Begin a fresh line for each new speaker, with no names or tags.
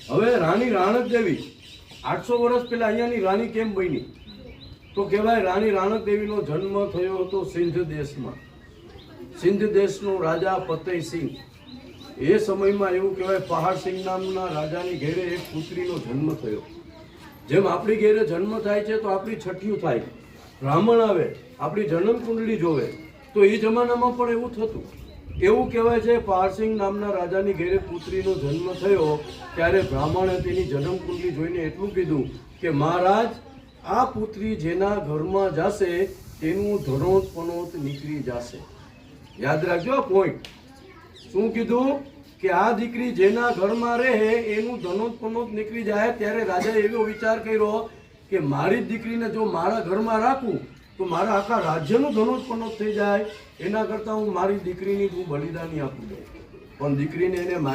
હવે રાણી રાણક દેવી 800 વર્ષ પહેલા અહીંયાની રાણી કેમ બની? તો કહેવાય રાણી રાણક દેવીનો જન્મ થયો હતો સિંધ દેશમાં. સિંધ દેશનો રાજા ફતેહસિંહ, એ સમયમાં એવું કહેવાય પહાડસિંહ નામના રાજાની ઘેરે એક પુત્રીનો જન્મ થયો. જેમ આપણી ઘેરે જન્મ થાય છે તો આપણી છઠ્ઠિયું થાય, બ્રાહ્મણ આવે આપણી જન્મ કુંડળી જોવે, તો એ જમાનામાં પણ એવું થતું. એવું કહેવાય છે પહાડસિંહ નામના રાજાની ઘેરે પુત્રીનો જન્મ થયો ત્યારે બ્રાહ્મણે તેની જન્મ કુંડળી જોઈને એટલું કીધું કે મહારાજ, આ પુત્રી જેના ઘરમાં જશે તેનું ધનોત પનોત નીકળી જશે. યાદ રાખજો પોઈન્ટ. શું કીધું? કે આ દીકરી જેના ઘરમાં રહે એનું ધનોત પનોત નીકળી જાય. ત્યારે રાજાએ એવો વિચાર કર્યો કે મારી જ દીકરીને જો મારા ઘરમાં રાખું તો મારા આખા રાજ્યનું ધનોત પનોત થઈ જાય. એના કરતાં હું મારી દીકરીની હું બલિદાની આપી દઉં. પણ દીકરીને એને મારી